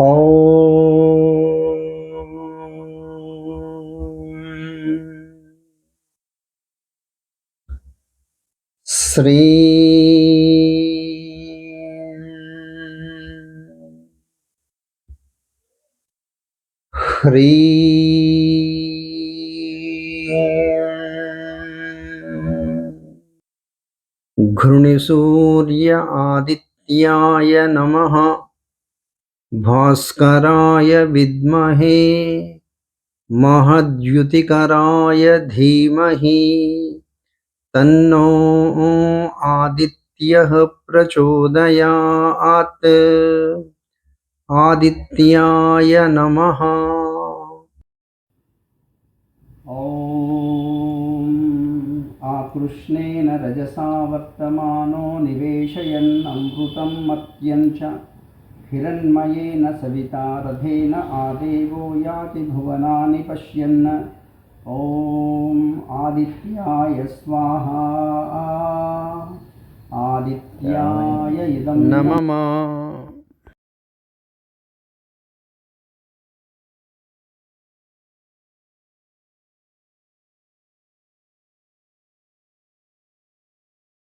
श्री ह्री घृणिसूर्य आदित्याय नमः। भास्कराय विद्महे महद्युतिकराय धीमहि तन्नो आदित्यः प्रचोदयात्। आदित्याय नमः। ॐ आकृष्णेन रजसा वर्तमानो निवेशयन् अमृतं मर्त्यं च हिरण्मयेन सविता रथेन आदेवो याति भुवनानि पश्यन्। ॐ आदित्याय स्वाहा। आदित्याय इदं नमः।